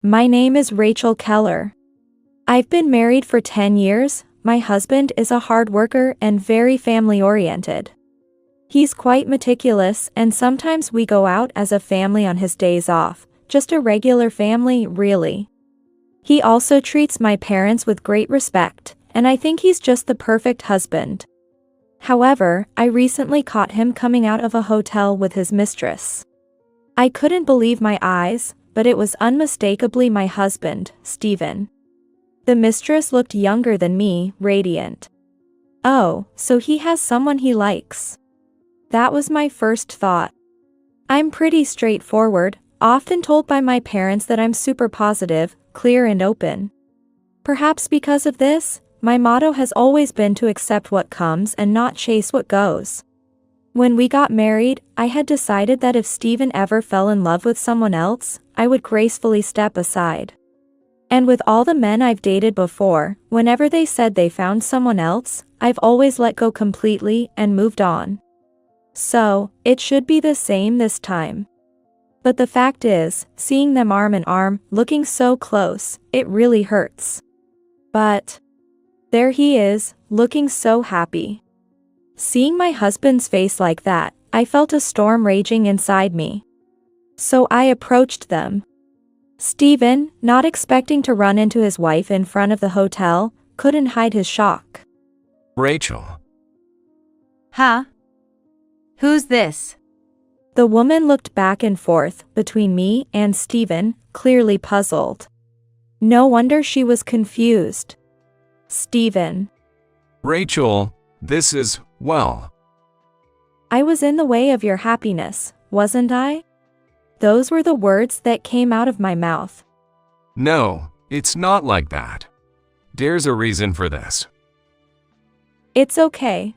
My name is Rachel Keller. I've been married for 10 years. My husband is a hard worker and very family-oriented. He's quite meticulous, and sometimes we go out as a family on his days off, just a regular family, really. He also treats my parents with great respect, and I think he's just the perfect husband. However, I recently caught him coming out of a hotel with his mistress. I couldn't believe my eyes, but it was unmistakably my husband, Stephen. The mistress looked younger than me, radiant. Oh, so he has someone he likes. That was my first thought. I'm pretty straightforward, often told by my parents that I'm super positive, clear and open. Perhaps because of this, my motto has always been to accept what comes and not chase what goes. When we got married, I had decided that if Stephen ever fell in love with someone else, I would gracefully step aside. And with all the men I've dated before, whenever they said they found someone else, I've always let go completely and moved on. So, it should be the same this time. But the fact is, seeing them arm in arm, looking so close, it really hurts. But there he is, looking so happy. Seeing my husband's face like that, I felt a storm raging inside me. So I approached them. Stephen, not expecting to run into his wife in front of the hotel, couldn't hide his shock. Rachel. Huh? Who's this? The woman looked back and forth between me and Stephen, clearly puzzled. No wonder she was confused. Stephen. Rachel, this is, well. I was in the way of your happiness, wasn't I? Those were the words that came out of my mouth. No, it's not like that. There's a reason for this. It's okay.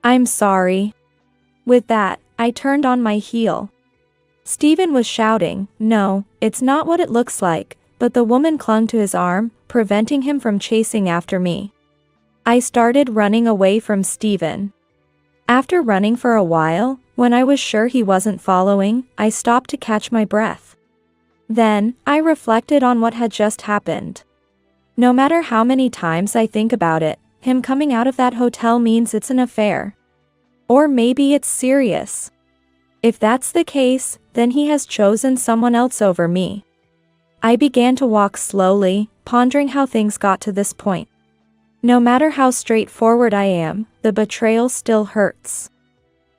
I'm sorry. With that, I turned on my heel. Stephen was shouting, "No, it's not what it looks like," but the woman clung to his arm, preventing him from chasing after me. I started running away from Stephen. After running for a while, when I was sure he wasn't following, I stopped to catch my breath. Then, I reflected on what had just happened. No matter how many times I think about it, him coming out of that hotel means it's an affair. Or maybe it's serious. If that's the case, then he has chosen someone else over me. I began to walk slowly, pondering how things got to this point. No matter how straightforward I am, the betrayal still hurts.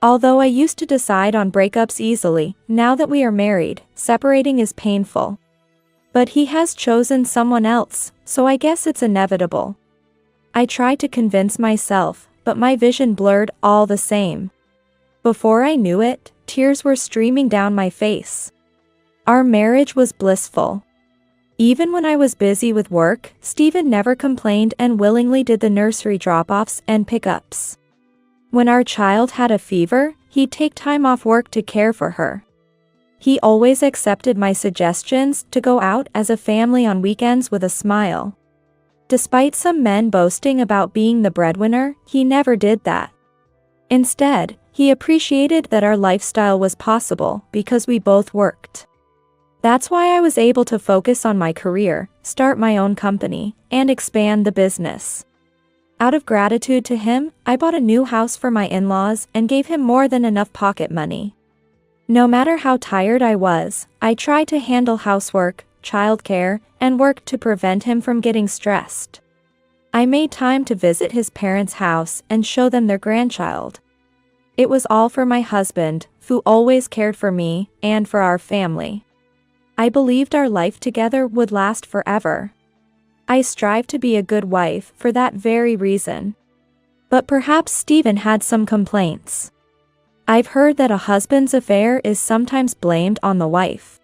Although I used to decide on breakups easily, now that we are married, separating is painful. But he has chosen someone else, so I guess it's inevitable. I tried to convince myself, but my vision blurred all the same. Before I knew it, tears were streaming down my face. Our marriage was blissful. Even when I was busy with work, Stephen never complained and willingly did the nursery drop-offs and pickups. When our child had a fever, he'd take time off work to care for her. He always accepted my suggestions to go out as a family on weekends with a smile. Despite some men boasting about being the breadwinner, he never did that. Instead, he appreciated that our lifestyle was possible because we both worked. That's why I was able to focus on my career, start my own company, and expand the business. Out of gratitude to him, I bought a new house for my in-laws and gave him more than enough pocket money. No matter how tired I was, I tried to handle housework, childcare, and work to prevent him from getting stressed. I made time to visit his parents' house and show them their grandchild. It was all for my husband, who always cared for me and for our family. I believed our life together would last forever. I strived to be a good wife for that very reason. But perhaps Stephen had some complaints. I've heard that a husband's affair is sometimes blamed on the wife.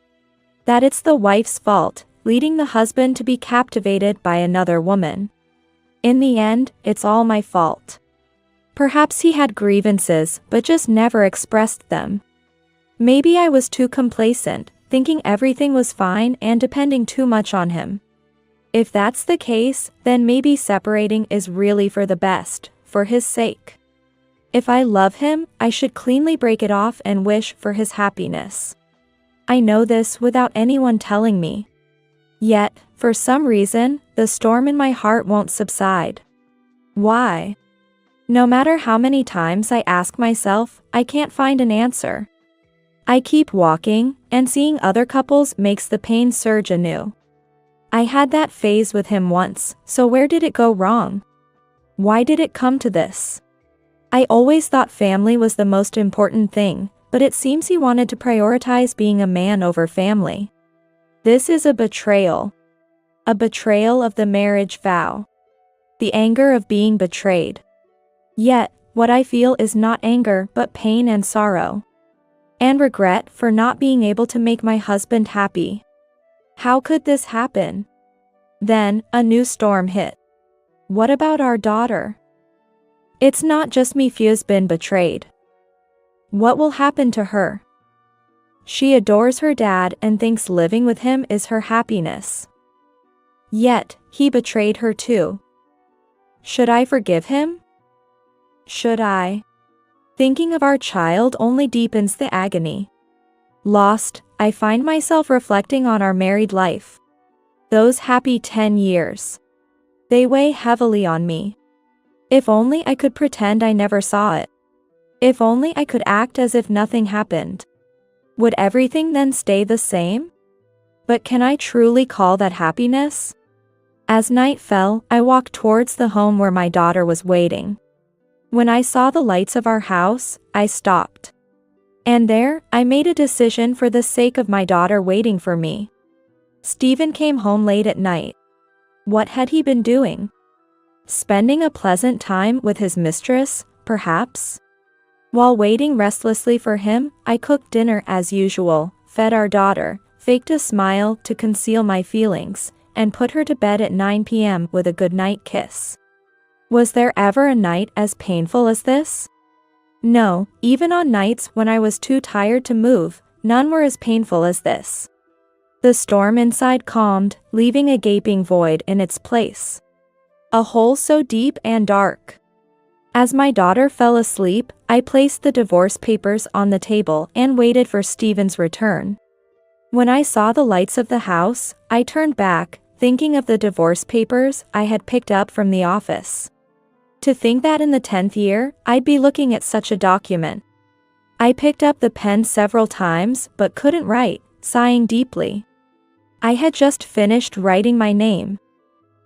That it's the wife's fault, leading the husband to be captivated by another woman. In the end, it's all my fault. Perhaps he had grievances, but just never expressed them. Maybe I was too complacent, thinking everything was fine and depending too much on him. If that's the case, then maybe separating is really for the best, for his sake. If I love him, I should cleanly break it off and wish for his happiness. I know this without anyone telling me. Yet, for some reason, the storm in my heart won't subside. Why? No matter how many times I ask myself, I can't find an answer. I keep walking, and seeing other couples makes the pain surge anew. I had that phase with him once, so where did it go wrong? Why did it come to this? I always thought family was the most important thing, but it seems he wanted to prioritize being a man over family. This is a betrayal. A betrayal of the marriage vow. The anger of being betrayed. Yet, what I feel is not anger but pain and sorrow. And regret for not being able to make my husband happy. How could this happen? Then, a new storm hit. What about our daughter? It's not just me who's been betrayed. What will happen to her? She adores her dad and thinks living with him is her happiness. Yet, he betrayed her too. Should I forgive him? Should I? Thinking of our child only deepens the agony. Lost, I find myself reflecting on our married life. Those happy 10 years. They weigh heavily on me. If only I could pretend I never saw it. If only I could act as if nothing happened. Would everything then stay the same? But can I truly call that happiness? As night fell, I walked towards the home where my daughter was waiting. When I saw the lights of our house, I stopped. And there, I made a decision for the sake of my daughter waiting for me. Stephen came home late at night. What had he been doing? Spending a pleasant time with his mistress, perhaps? While waiting restlessly for him, I cooked dinner as usual, fed our daughter, faked a smile to conceal my feelings, and put her to bed at 9 p.m. with a goodnight kiss. Was there ever a night as painful as this? No, even on nights when I was too tired to move, none were as painful as this. The storm inside calmed, leaving a gaping void in its place. A hole so deep and dark. As my daughter fell asleep, I placed the divorce papers on the table and waited for Stephen's return. When I saw the lights of the house, I turned back, thinking of the divorce papers I had picked up from the office. To think that in the 10th year, I'd be looking at such a document. I picked up the pen several times but couldn't write, sighing deeply. I had just finished writing my name.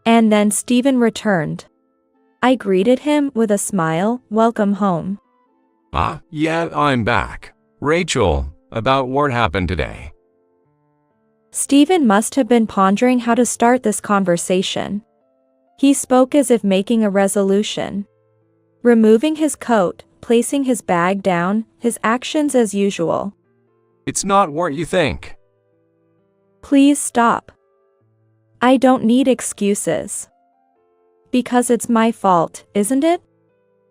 And then Stephen returned. I greeted him with a smile, welcome home. Yeah, I'm back. Rachel, about what happened today. Stephen must have been pondering how to start this conversation. He spoke as if making a resolution. Removing his coat, placing his bag down, his actions as usual. It's not what you think. Please stop. I don't need excuses. Because it's my fault, isn't it?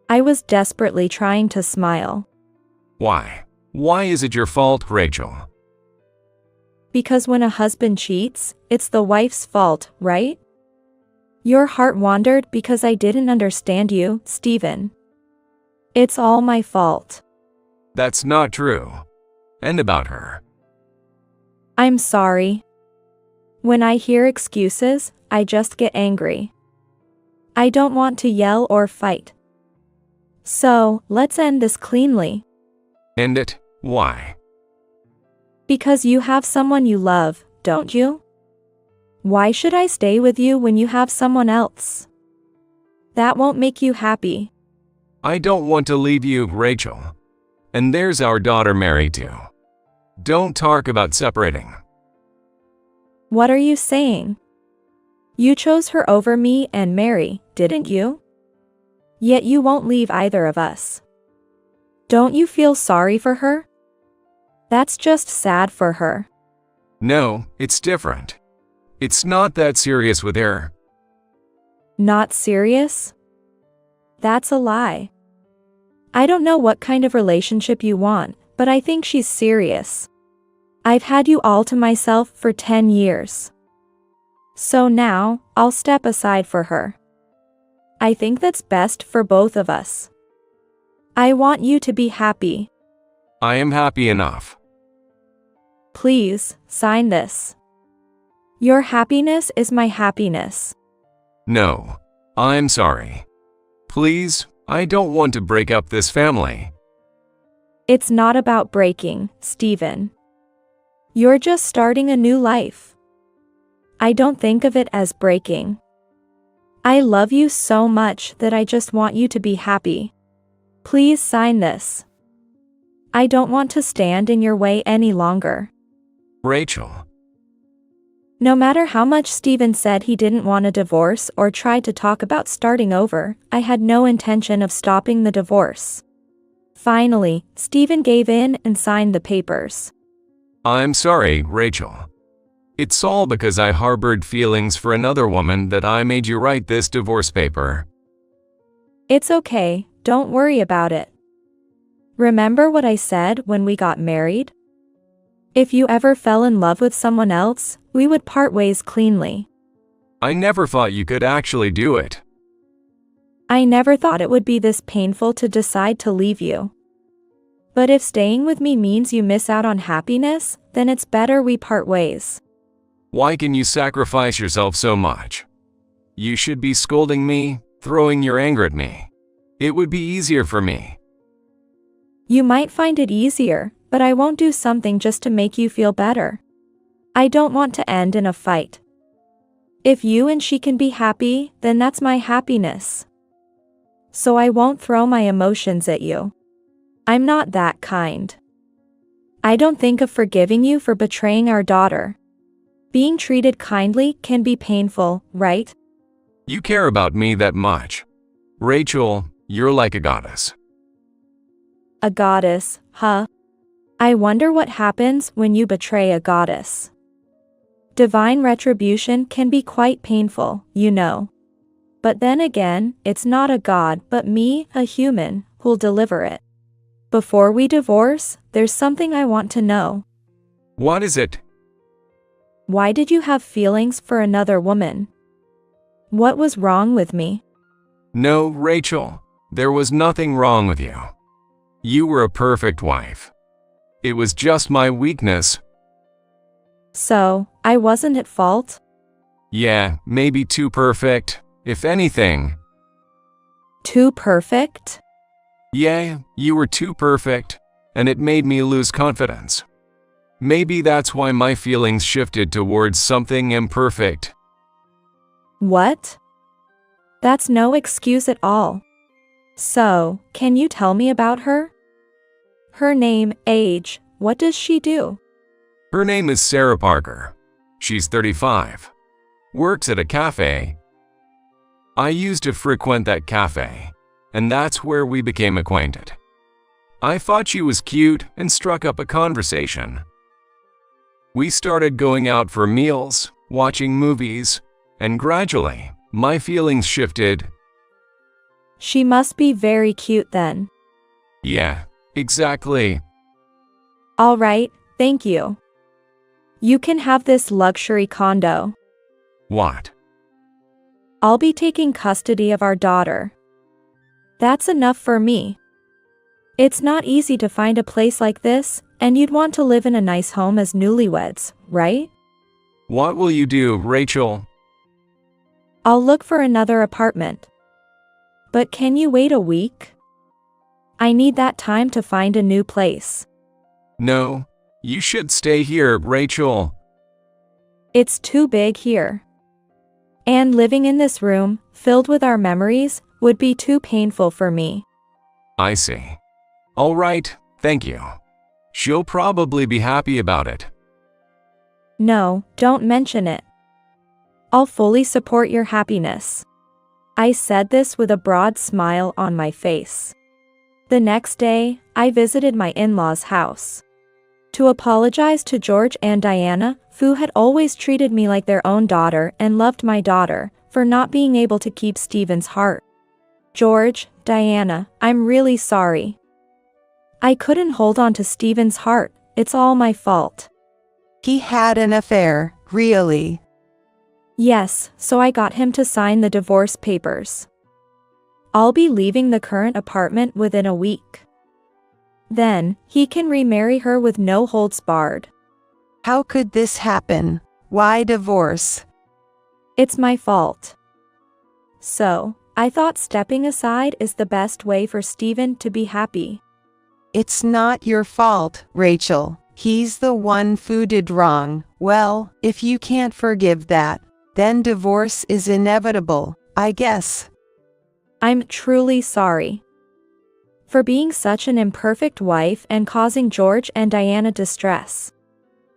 I was desperately trying to smile. Why? Why is it your fault, Rachel? Because when a husband cheats, it's the wife's fault, right? Your heart wandered because I didn't understand you, Stephen. It's all my fault. That's not true. And about her. I'm sorry. When I hear excuses, I just get angry. I don't want to yell or fight. So, let's end this cleanly. End it? Why? Because you have someone you love, don't you? Why should I stay with you when you have someone else? That won't make you happy. I don't want to leave you, Rachel. And there's our daughter Mary too. Don't talk about separating. What are you saying? You chose her over me and Mary, didn't you? Yet you won't leave either of us. Don't you feel sorry for her? That's just sad for her. No, it's different. It's not that serious with her. Not serious? That's a lie. I don't know what kind of relationship you want, but I think she's serious. I've had you all to myself for 10 years. So now, I'll step aside for her. I think that's best for both of us. I want you to be happy. I am happy enough. Please, sign this. Your happiness is my happiness. No, I'm sorry. Please, I don't want to break up this family. It's not about breaking, Stephen. You're just starting a new life. I don't think of it as breaking. I love you so much that I just want you to be happy. Please sign this. I don't want to stand in your way any longer. Rachel. No matter how much Stephen said he didn't want a divorce or tried to talk about starting over, I had no intention of stopping the divorce. Finally, Stephen gave in and signed the papers. I'm sorry, Rachel. It's all because I harbored feelings for another woman that I made you write this divorce paper. It's okay, don't worry about it. Remember what I said when we got married? If you ever fell in love with someone else, we would part ways cleanly. I never thought you could actually do it. I never thought it would be this painful to decide to leave you. But if staying with me means you miss out on happiness, then it's better we part ways. Why can you sacrifice yourself so much? You should be scolding me, throwing your anger at me. It would be easier for me. You might find it easier, but I won't do something just to make you feel better. I don't want to end in a fight. If you and she can be happy, then that's my happiness. So I won't throw my emotions at you. I'm not that kind. I don't think of forgiving you for betraying our daughter. Being treated kindly can be painful, right? You care about me that much. Rachel, you're like a goddess. A goddess, huh? I wonder what happens when you betray a goddess. Divine retribution can be quite painful, you know. But then again, it's not a god but me, a human, who'll deliver it. Before we divorce, there's something I want to know. What is it? Why did you have feelings for another woman? What was wrong with me? No, Rachel, there was nothing wrong with you. You were a perfect wife. It was just my weakness. So, I wasn't at fault? Yeah, maybe too perfect, if anything. Too perfect? Yeah, you were too perfect, and it made me lose confidence. Maybe that's why my feelings shifted towards something imperfect. What? That's no excuse at all. So, can you tell me about her? Her name, age, what does she do? Her name is Sarah Parker. She's 35. Works at a cafe. I used to frequent that cafe, and that's where we became acquainted. I thought she was cute and struck up a conversation. We started going out for meals, watching movies, and gradually, my feelings shifted. She must be very cute then. Yeah, exactly. All right, thank you. You can have this luxury condo. What? I'll be taking custody of our daughter. That's enough for me. It's not easy to find a place like this, and you'd want to live in a nice home as newlyweds, right? What will you do, Rachel? I'll look for another apartment. But can you wait a week? I need that time to find a new place. No, you should stay here, Rachel. It's too big here. And living in this room, filled with our memories, would be too painful for me. I see. All right, thank you. She'll probably be happy about it. No, don't mention it. I'll fully support your happiness. I said this with a broad smile on my face. The next day, I visited my in-laws' house to apologize to George and Diana, who had always treated me like their own daughter and loved my daughter, for not being able to keep Stephen's heart. George, Diana, I'm really sorry. I couldn't hold on to Stephen's heart, it's all my fault. He had an affair, really? Yes, so I got him to sign the divorce papers. I'll be leaving the current apartment within a week. Then, he can remarry her with no holds barred. How could this happen? Why divorce? It's my fault. So, I thought stepping aside is the best way for Steven to be happy. It's not your fault, Rachel. He's the one who did wrong. Well, if you can't forgive that, then divorce is inevitable, I guess. I'm truly sorry for being such an imperfect wife and causing George and Diana distress.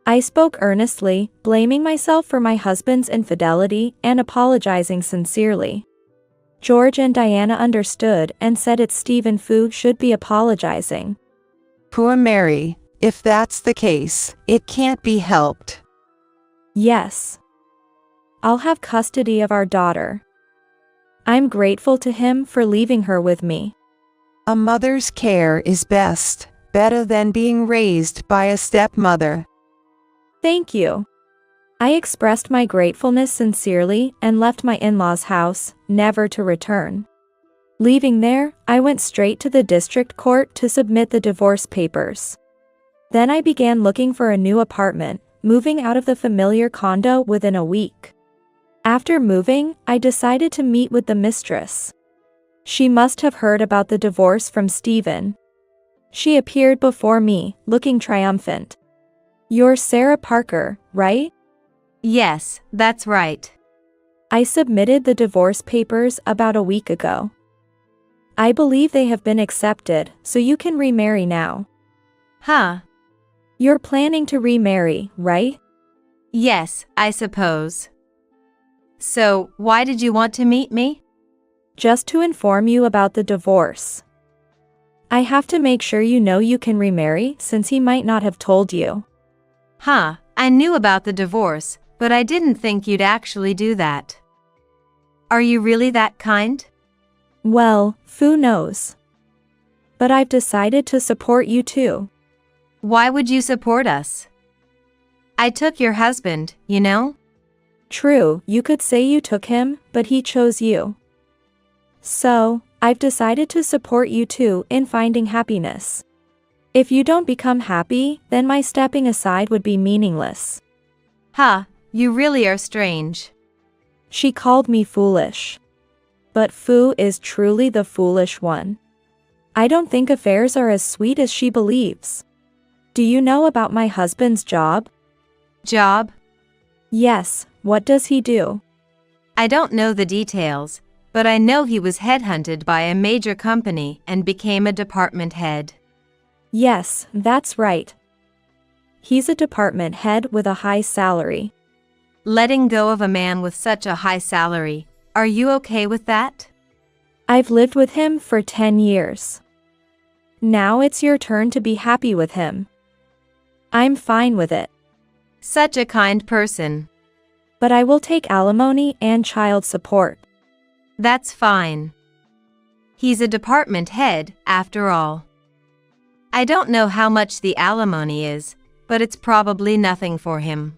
I spoke earnestly, blaming myself for my husband's infidelity and apologizing sincerely. George and Diana understood and said it's Stephen who should be apologizing. Poor Mary, if that's the case, it can't be helped. Yes. I'll have custody of our daughter. I'm grateful to him for leaving her with me. A mother's care is best, better than being raised by a stepmother. Thank you. I expressed my gratefulness sincerely and left my in-laws' house, never to return. Leaving there, I went straight to the district court to submit the divorce papers. Then I began looking for a new apartment, moving out of the familiar condo within a week. After moving, I decided to meet with the mistress. She must have heard about the divorce from Stephen. She appeared before me, looking triumphant. You're Sarah Parker, right? Yes, that's right. I submitted the divorce papers about a week ago. I believe they have been accepted, so you can remarry now. Huh? You're planning to remarry, right? Yes, I suppose. So, why did you want to meet me? Just to inform you about the divorce. I have to make sure you know you can remarry since he might not have told you. Huh, I knew about the divorce, but I didn't think you'd actually do that. Are you really that kind? Well, who knows? But I've decided to support you too. Why would you support us? I took your husband, you know? True, you could say you took him, but he chose you. So, I've decided to support you too in finding happiness. If you don't become happy, then my stepping aside would be meaningless. Huh, you really are strange. She called me foolish. But Fu is truly the foolish one. I don't think affairs are as sweet as she believes. Do you know about my husband's job? Job? Yes, what does he do? I don't know the details, but I know he was headhunted by a major company and became a department head. Yes, that's right. He's a department head with a high salary. Letting go of a man with such a high salary, are you okay with that? I've lived with him for 10 years. Now it's your turn to be happy with him. I'm fine with it. Such a kind person. But I will take alimony and child support. That's fine. He's a department head, after all. I don't know how much the alimony is, but it's probably nothing for him.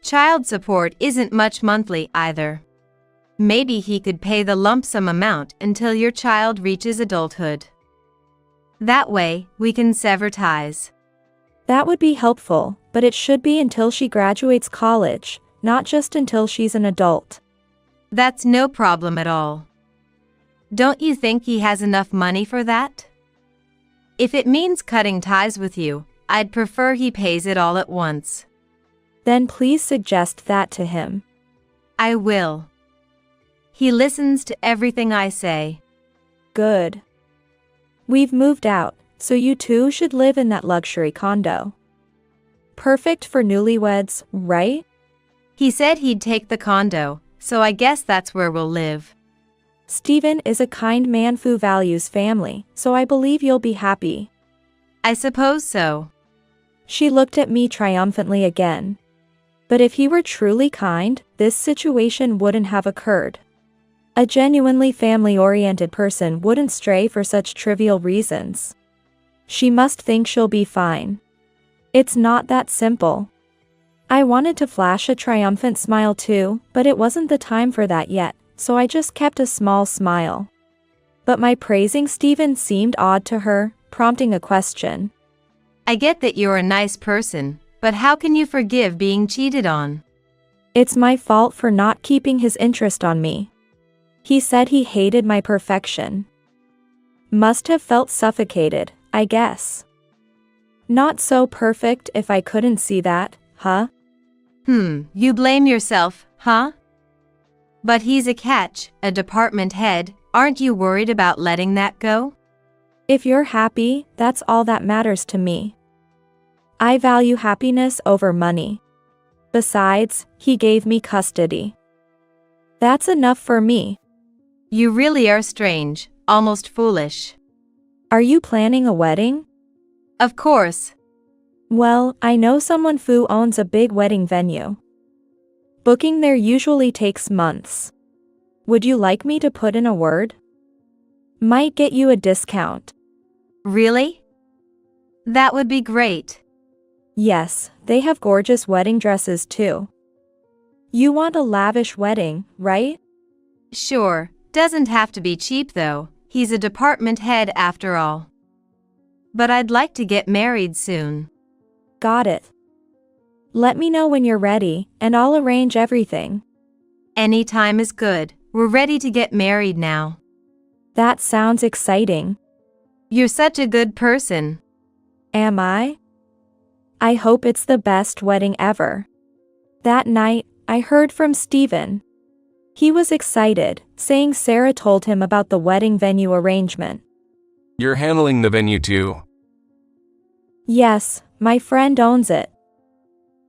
Child support isn't much monthly either. Maybe he could pay the lump sum amount until your child reaches adulthood. That way, we can sever ties. That would be helpful, but it should be until she graduates college, not just until she's an adult. That's no problem at all. Don't you think he has enough money for that? If it means cutting ties with you, I'd prefer he pays it all at once. Then please suggest that to him. I will. He listens to everything I say. Good. We've moved out, so you two should live in that luxury condo. Perfect for newlyweds, right? He said he'd take the condo, so I guess that's where we'll live. Stephen is a kind man who values family, so I believe you'll be happy. I suppose so. She looked at me triumphantly again. But if he were truly kind, this situation wouldn't have occurred. A genuinely family-oriented person wouldn't stray for such trivial reasons. She must think she'll be fine. It's not that simple. I wanted to flash a triumphant smile too, but it wasn't the time for that yet, so I just kept a small smile. But my praising Stephen seemed odd to her, prompting a question. I get that you're a nice person, but how can you forgive being cheated on? It's my fault for not keeping his interest on me. He said he hated my perfection. Must have felt suffocated, I guess. Not so perfect if I couldn't see that, huh? You blame yourself, huh? But he's a catch, a department head. Aren't you worried about letting that go? If you're happy, that's all that matters to me. I value happiness over money. Besides, he gave me custody. That's enough for me. You really are strange, almost foolish. Are you planning a wedding? Of course. Well, I know someone who owns a big wedding venue. Booking there usually takes months. Would you like me to put in a word? Might get you a discount. Really? That would be great. Yes, they have gorgeous wedding dresses too. You want a lavish wedding, right? Sure, doesn't have to be cheap though. He's a department head after all. But I'd like to get married soon. Got it. Let me know when you're ready, and I'll arrange everything. Any time is good. We're ready to get married now. That sounds exciting. You're such a good person. Am I? I hope it's the best wedding ever. That night, I heard from Stephen. He was excited, saying Sarah told him about the wedding venue arrangement. You're handling the venue too? Yes, my friend owns it.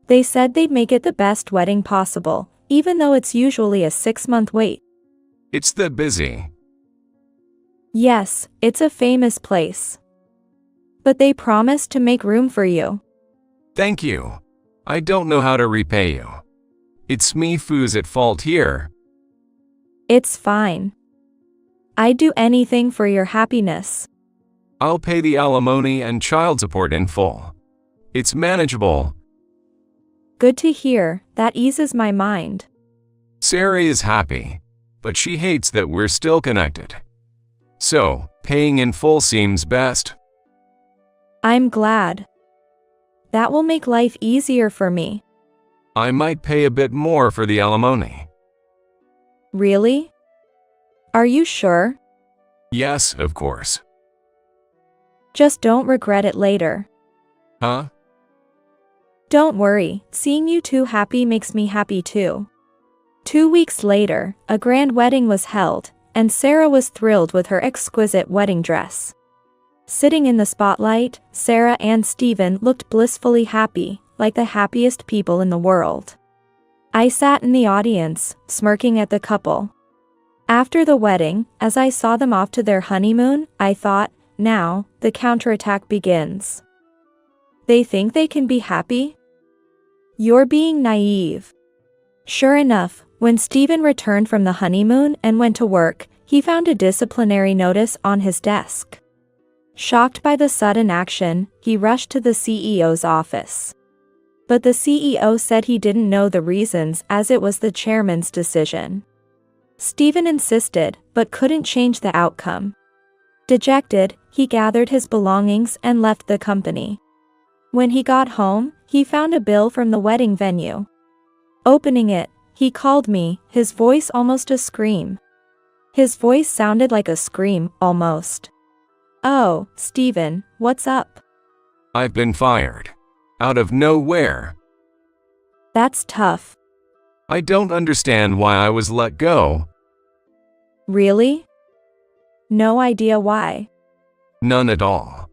They said they'd make it the best wedding possible, even though it's usually a 6-month wait. It's that busy. Yes, it's a famous place. But they promised to make room for you. Thank you. I don't know how to repay you. It's me who's at fault here. It's fine. I'd do anything for your happiness. I'll pay the alimony and child support in full. It's manageable. Good to hear, that eases my mind. Sarah is happy, but she hates that we're still connected. So, paying in full seems best. I'm glad. That will make life easier for me. I might pay a bit more for the alimony. Really? Are you sure? Yes, of course. Just don't regret it later. Huh? Don't worry, seeing you two happy makes me happy too. 2 weeks later, a grand wedding was held, and Sarah was thrilled with her exquisite wedding dress. Sitting in the spotlight, Sarah and Stephen looked blissfully happy, like the happiest people in the world. I sat in the audience, smirking at the couple. After the wedding, as I saw them off to their honeymoon, I thought, now, the counterattack begins. They think they can be happy? You're being naive. Sure enough, when Stephen returned from the honeymoon and went to work, he found a disciplinary notice on his desk. Shocked by the sudden action, he rushed to the CEO's office. But the CEO said he didn't know the reasons as it was the chairman's decision. Stephen insisted, but couldn't change the outcome. Dejected, he gathered his belongings and left the company. When he got home, he found a bill from the wedding venue. Opening it, he called me, his voice almost a scream. His voice sounded like a scream, almost. Oh, Stephen, what's up? I've been fired. Out of nowhere. That's tough. I don't understand why I was let go. Really? No idea why. None at all.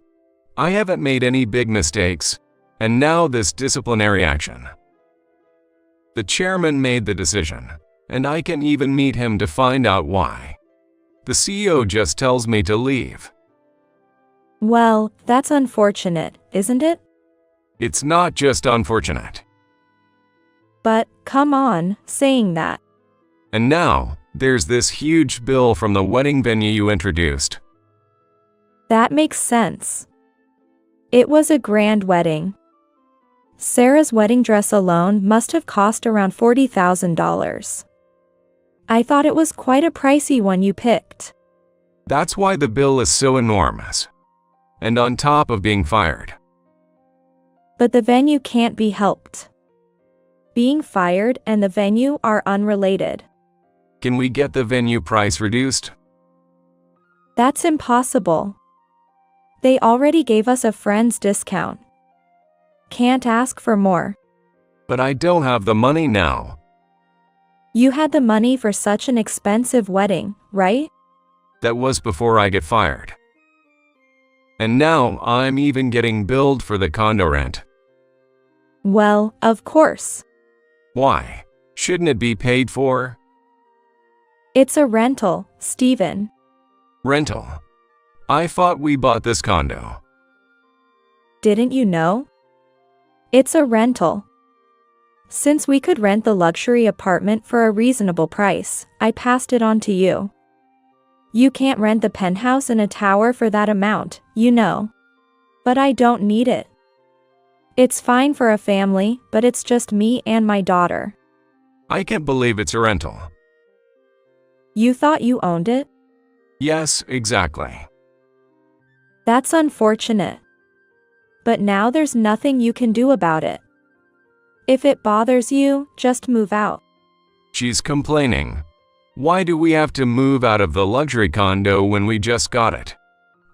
I haven't made any big mistakes, and now this disciplinary action. The chairman made the decision, and I can even meet him to find out why. The CEO just tells me to leave. Well, that's unfortunate, isn't it? It's not just unfortunate. But, come on, saying that. And now, there's this huge bill from the wedding venue you introduced. That makes sense. It was a grand wedding. Sarah's wedding dress alone must have cost around $40,000. I thought it was quite a pricey one you picked. That's why the bill is so enormous. And on top of being fired. But the venue can't be helped. Being fired and the venue are unrelated. Can we get the venue price reduced? That's impossible. They already gave us a friend's discount. Can't ask for more. But I don't have the money now. You had the money for such an expensive wedding, right? That was before I get fired. And now I'm even getting billed for the condo rent. Well, of course. Why? Shouldn't it be paid for? It's a rental, Stephen. Rental. I thought we bought this condo. Didn't you know? It's a rental. Since we could rent the luxury apartment for a reasonable price, I passed it on to you. You can't rent the penthouse in a tower for that amount, you know. But I don't need it. It's fine for a family, but it's just me and my daughter. I can't believe it's a rental. You thought you owned it? Yes, exactly. That's unfortunate. But now there's nothing you can do about it. If it bothers you, just move out. She's complaining. Why do we have to move out of the luxury condo when we just got it?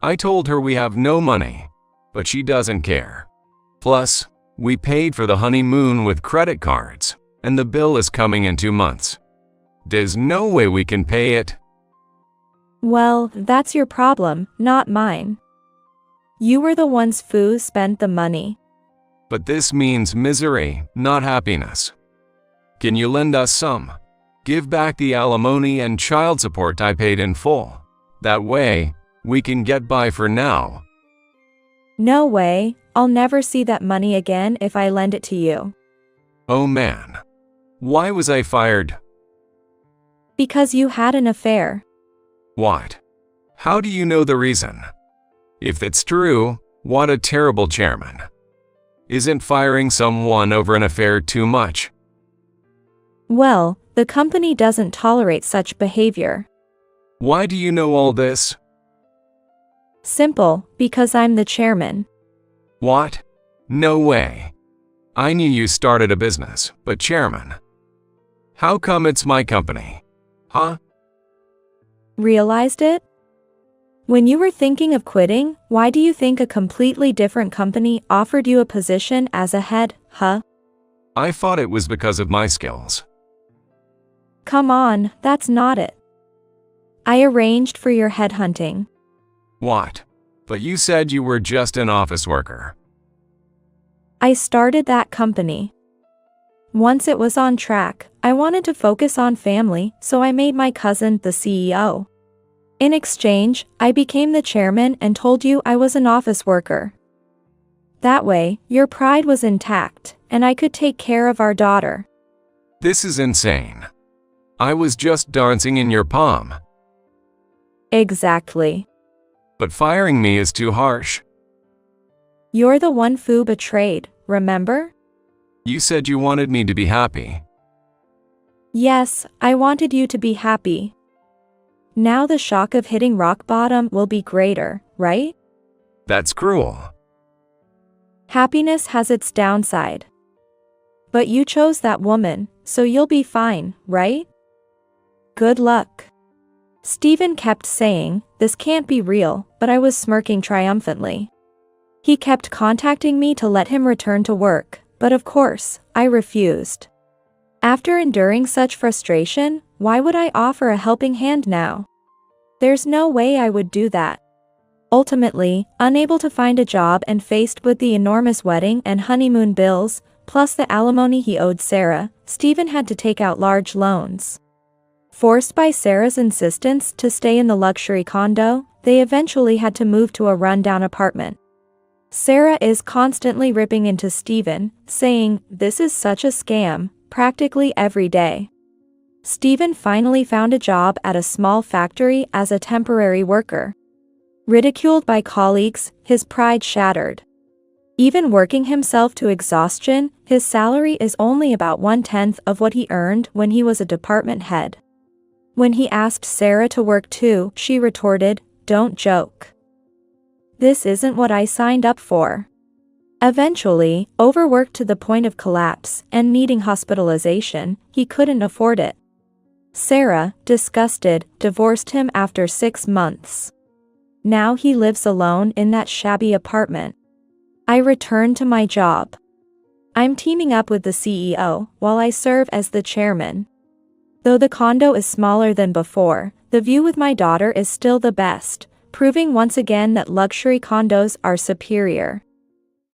I told her we have no money, but she doesn't care. Plus, we paid for the honeymoon with credit cards, and the bill is coming in 2 months. There's no way we can pay it. Well, that's your problem, not mine. You were the ones who spent the money. But this means misery, not happiness. Can you lend us some? Give back the alimony and child support I paid in full. That way, we can get by for now. No way, I'll never see that money again if I lend it to you. Oh man. Why was I fired? Because you had an affair. What? How do you know the reason? If that's true, what a terrible chairman. Isn't firing someone over an affair too much? Well, the company doesn't tolerate such behavior. Why do you know all this? Simple, because I'm the chairman. What? No way. I knew you started a business, but chairman. How come it's my company? Huh? Realized it? When you were thinking of quitting, why do you think a completely different company offered you a position as a head, huh? I thought it was because of my skills. Come on, that's not it. I arranged for your headhunting. What? But you said you were just an office worker. I started that company. Once it was on track, I wanted to focus on family, so I made my cousin the CEO. In exchange, I became the chairman and told you I was an office worker. That way, your pride was intact, and I could take care of our daughter. This is insane. I was just dancing in your palm. Exactly. But firing me is too harsh. You're the one who betrayed, remember? You said you wanted me to be happy. Yes, I wanted you to be happy. Now the shock of hitting rock bottom will be greater, right? That's cruel. Happiness has its downside. But you chose that woman, so you'll be fine, right? Good luck. Stephen kept saying, this can't be real, but I was smirking triumphantly. He kept contacting me to let him return to work, but of course, I refused. After enduring such frustration, why would I offer a helping hand now? There's no way I would do that. Ultimately, unable to find a job and faced with the enormous wedding and honeymoon bills, plus the alimony he owed Sarah, Stephen had to take out large loans. Forced by Sarah's insistence to stay in the luxury condo, they eventually had to move to a rundown apartment. Sarah is constantly ripping into Stephen, saying, "This is such a scam," practically every day. Stephen finally found a job at a small factory as a temporary worker. Ridiculed by colleagues, his pride shattered. Even working himself to exhaustion, his salary is only about 1/10 of what he earned when he was a department head. When he asked Sarah to work too, she retorted, "Don't joke. This isn't what I signed up for." Eventually, overworked to the point of collapse and needing hospitalization, he couldn't afford it. Sarah, disgusted, divorced him after 6 months. Now he lives alone in that shabby apartment. I return to my job. I'm teaming up with the CEO while I serve as the chairman. Though the condo is smaller than before, the view with my daughter is still the best, proving once again that luxury condos are superior.